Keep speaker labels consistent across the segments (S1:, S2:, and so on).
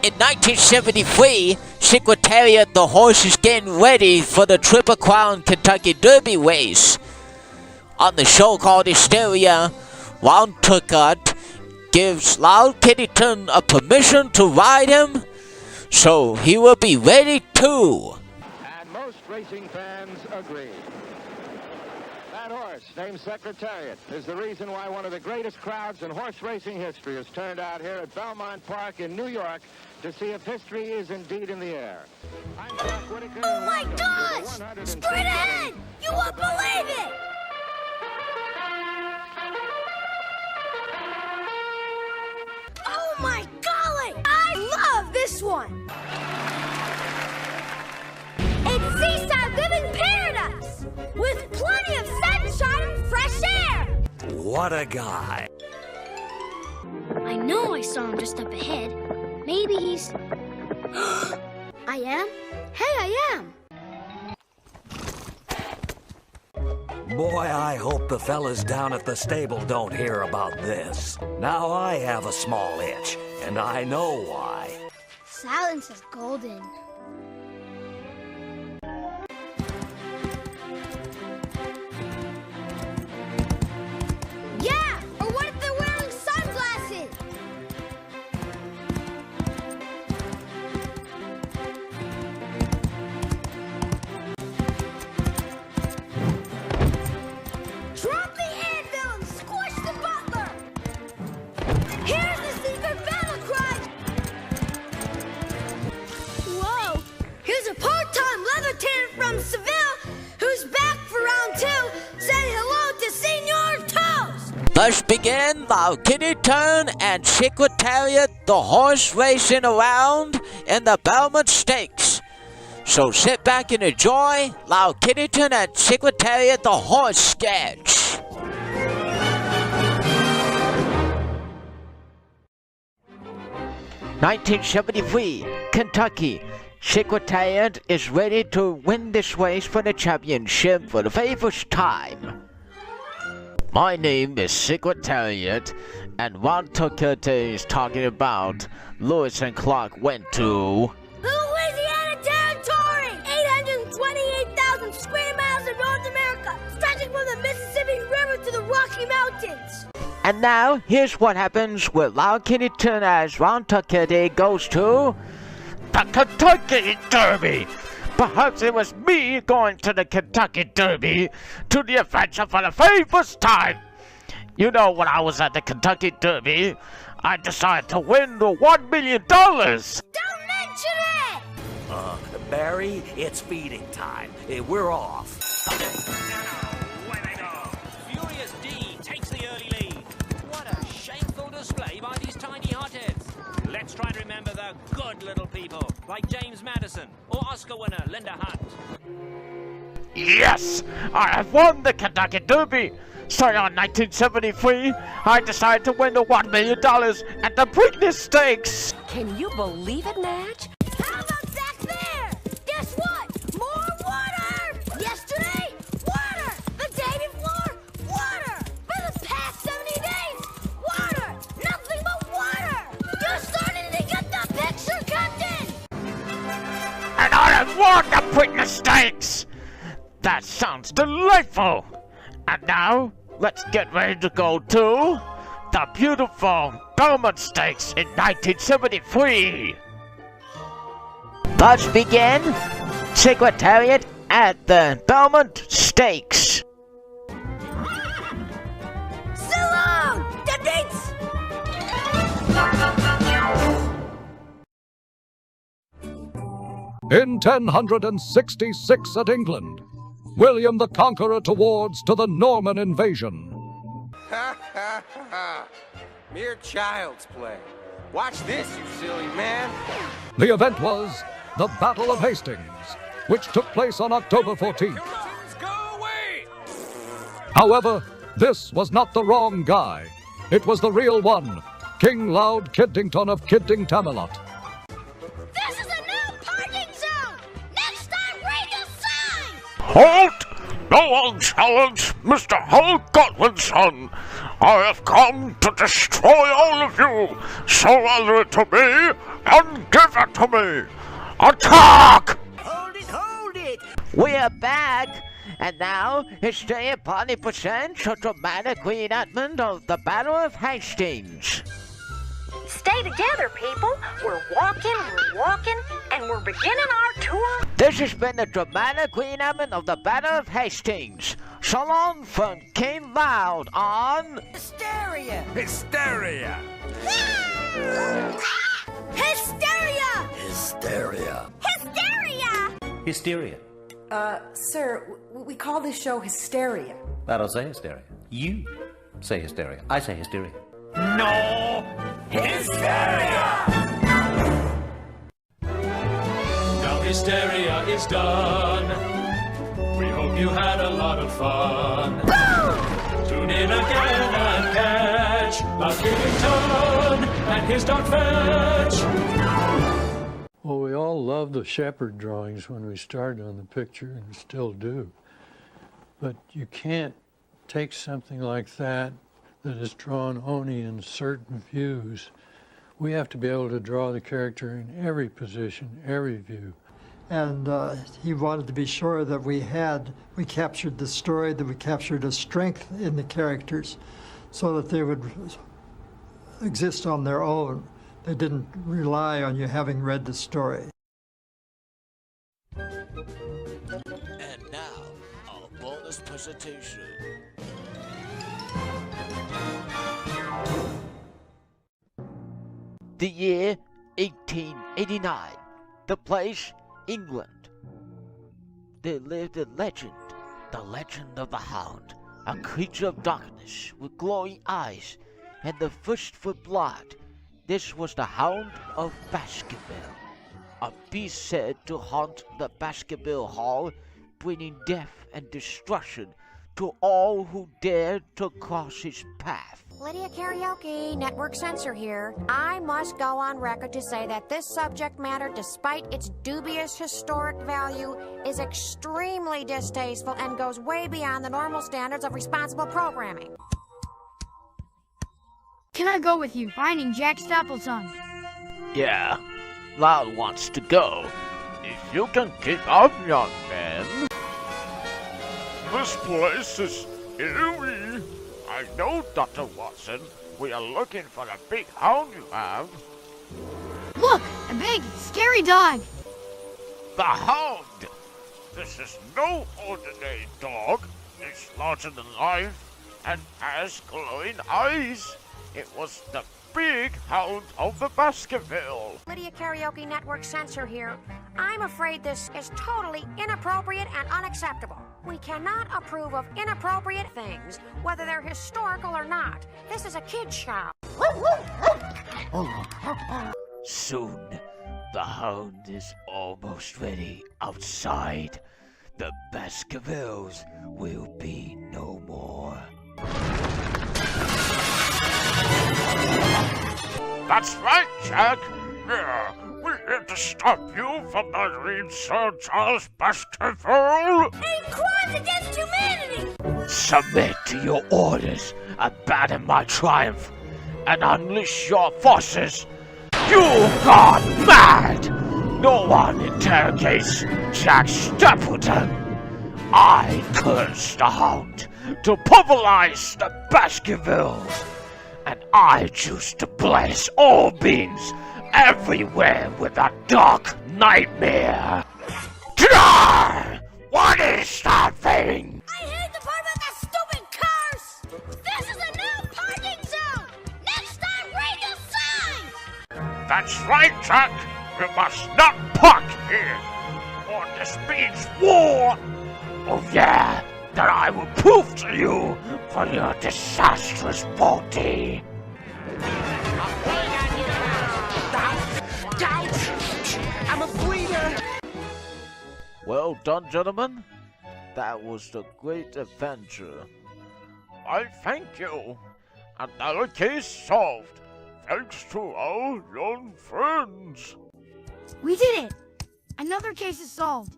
S1: In 1973, Secretariat the horse is getting ready for the Triple Crown Kentucky Derby race. On the show called Histeria, Ron Turcotte gives Loud Kiddington a permission to ride him, so he will be ready too.
S2: And most racing fans agree. That horse, named Secretariat, is the reason why one of the greatest crowds in horse racing history has turned out here at Belmont Park in New York to see if history is indeed in the air.
S3: Oh my gosh! Straight ahead! You won't believe it! Oh my golly! I love this one! It's seaside living paradise! With plenty of sunshine and fresh air!
S4: What a guy!
S3: I know I saw him just up ahead. Maybe he's... I am? Hey, I am!
S4: Boy, I hope the fellas down at the stable don't hear about this. Now I have a small itch, and I know why.
S3: Silence is golden. Yeah! Or what if they're wearing sunglasses? Drop the anvil and squish the butler! Here's the secret battle cry! Whoa! Here's a part-time levitator from Seville who's back for round 2. Say hello to Senor Toes!
S1: Thus began Loud Kiddington and Secretariat the horse racing around in the Belmont Stakes. So sit back and enjoy Loud Kiddington and Secretariat the horse sketch. (1973) Kentucky. Secretariat is ready to win this race for the championship for the very first time. My name is Secretariat, and Ron Turcotte is talking about Lewis and Clark went to
S3: Louisiana Territory! 828,000 square miles of North America, stretching from the Mississippi River to the Rocky Mountains.
S1: And now, here's what happens with Loud Kiddington as Ron Turcotte goes to the Kentucky Derby. Perhaps it was me going to the Kentucky Derby to the adventure for the very first time. You know, when I was at the Kentucky Derby, I decided to win the $1 million.
S3: Don't mention it!
S4: Barry, it's feeding time. We're off.
S5: Away they go. Furious D takes the early lead. What a shameful display by these tiny hotheads. Let's try to remember the good little people, like James Madison or Oscar winner Linda Hunt.
S1: Yes! I have won the Kentucky Derby! Starting on 1973, I decided to win the $1 million at the Preakness Stakes!
S6: Can you believe it, Madge?
S3: How about back there? Guess what? More water! Yesterday, water! The day before, water! For the past 70 days, water! Nothing but water! You're starting to get the picture, Captain!
S1: And I have won the Preakness Stakes! That sounds delightful! And now, let's get ready to go to the beautiful Belmont Stakes in 1973. Thus began Secretariat at the Belmont Stakes.
S3: Salute! Deputies!
S7: In 1066 at England, William the Conqueror towards to the Norman invasion.
S8: Ha ha ha! Mere child's play. Watch this, you silly man.
S7: The event was the Battle of Hastings, which took place on October 14th.
S8: Mountains, go away!
S7: However, this was not the wrong guy. It was the real one, King Loud Kiddington of Kiddingtamelot.
S3: This is a no parking zone! Next time, radio signs!
S1: Halt! No one challenge Mr. Hull Godwin's son! I have come to destroy all of you! Surrender it to me and give it to me! Attack!
S5: Hold it!
S1: We're back! And now, Histeria Party presents a dramatic reenactment of the Battle of Hastings.
S6: Stay together, people. We're walking, and we're beginning our tour.
S1: This has been a dramatic reenactment of the Battle of Hastings. So long from King Loud on
S6: Hysteria!
S8: Hysteria!
S3: Hysteria!
S4: Hysteria.
S3: Hysteria!
S5: Hysteria.
S6: Sir, we call this show Hysteria.
S5: That'll say hysteria. You say hysteria. I say hysteria.
S8: No! Hysteria!
S9: Now hysteria is done. We hope you had a lot of fun. Tune in again and catch Loud Kiddington and his dog Fetch.
S10: Well, we all loved the shepherd drawings when we started on the picture, and we still do. But you can't take something like that is drawn only in certain views. We have to be able to draw the character in every position, every view.
S11: And he wanted to be sure that we captured the story, that we captured a strength in the characters so that they would exist on their own. They didn't rely on you having read the story.
S1: And now, our bonus presentation. The year 1889. The place, England. There lived a legend, the legend of the Hound, a creature of darkness with glowing eyes and the thirst for blood. This was the Hound of Baskerville, a beast said to haunt the Baskerville Hall, bringing death and destruction to all who dared to cross his path.
S3: Lydia Karaoke, Network Censor here. I must go on record to say that this subject matter, despite its dubious historic value, is extremely distasteful and goes way beyond the normal standards of responsible programming.
S12: Can I go with you? Finding Jack Stapleton.
S1: Yeah, Loud wants to go. If you can keep up, young man. This place is eerie. I know, Dr. Watson. We are looking for the big hound you have.
S12: Look, a big, scary dog.
S1: The Hound! This is no ordinary dog. It's larger than life and has glowing eyes. It was the big Hound of the Baskerville.
S3: Lydia Karaoke, Network Censor here. I'm afraid this is totally inappropriate and unacceptable. We cannot approve of inappropriate things, whether they're historical or not. This is a kid's show.
S1: Soon, the Hound is almost ready outside. The Baskervilles will be no more. That's right, Jack. Yeah, we're here to stop you from murdering Sir Charles Baskerville.
S3: And crimes against humanity!
S1: Submit to your orders, abandon my triumph, and unleash your forces. You've gone mad! No one interrogates Jack Stapleton. I curse the Hound to pulverize the Baskervilles, and I choose to bless all beings everywhere with a dark nightmare. Die! What is that thing?
S3: I hate the part about that stupid curse! This is a no parking zone! Next time, read your signs!
S1: That's right, Jack. You must not park here, or this means war. Oh yeah, that I will prove to you for your disastrous faulty.
S8: I'm a bleeder!
S1: Well done, gentlemen. That was the great adventure. I thank you. Another case solved, thanks to our young friends.
S12: We did it! Another case is solved.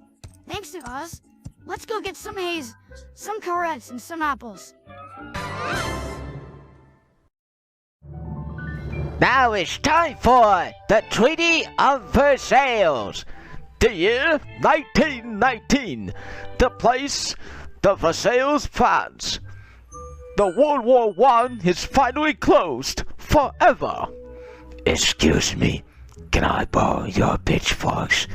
S12: Thanks to us. Let's go get some haze, some carrots, and some apples.
S1: Now it's time for the Treaty of Versailles. The year 1919. The place, the Versailles, France. The World War I is finally closed forever. Excuse me, can I borrow your pitchforks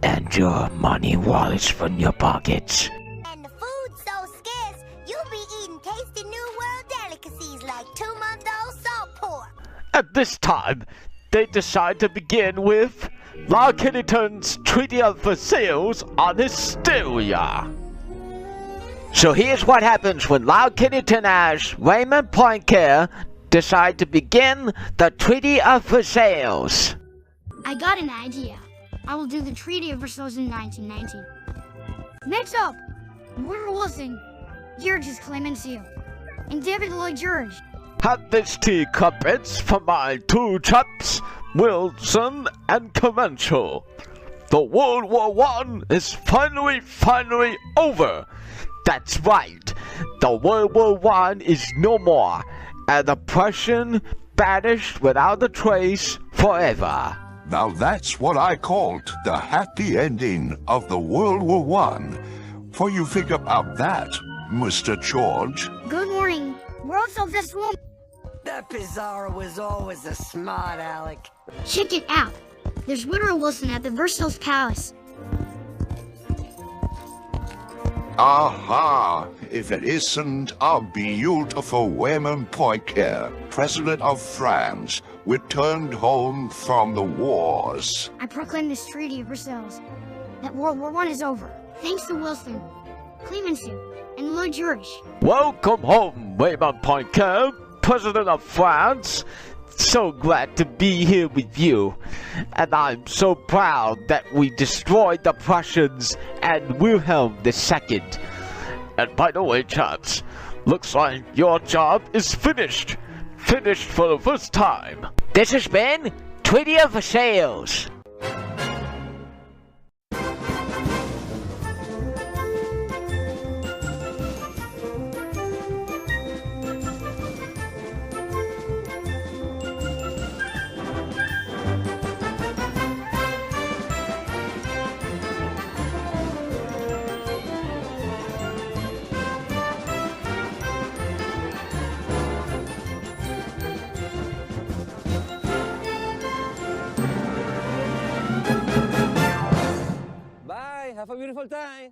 S1: and your money wallets from your pockets?
S3: And the food's so scarce, you'll be eating tasty New World delicacies like 2-month-old salt pork.
S1: At this time, they decide to begin with Lord Kiddington's Treaty of Versailles on Histeria. So here's what happens when Lord Kiddington as Raymond Poincaré decide to begin the Treaty of Versailles.
S12: I got an idea. I will do the Treaty of Versailles in 1919. Next up, Woodrow Wilson, George's Clemenceau, and David Lloyd George.
S1: Have this tea, crumpets, for my two chaps, Wilson and Clemenceau. The World War I is finally over. That's right, the World War I is no more, and the Prussian banished without a trace forever.
S13: Now that's what I called the happy ending of the World War I. For you think about that, Mr. George.
S12: Good morning. World Success Woman.
S14: That Pizarro was always a smart aleck.
S12: Check it out. There's Woodrow Wilson at the Versailles Palace.
S13: Aha! If it isn't our beautiful Raymond Poincaré, President of France, returned home from the wars.
S12: I proclaim this Treaty of Versailles. That World War I is over. Thanks to Wilson, Clemenceau, and Lloyd George.
S1: Welcome home, Raymond Poincaré, President of France. So glad to be here with you. And I'm so proud that we destroyed the Prussians and Wilhelm II. And by the way, chaps, looks like your job is finished. Finished for the first time.
S15: This has been Treaty of Versailles.
S16: Bye, have a beautiful time.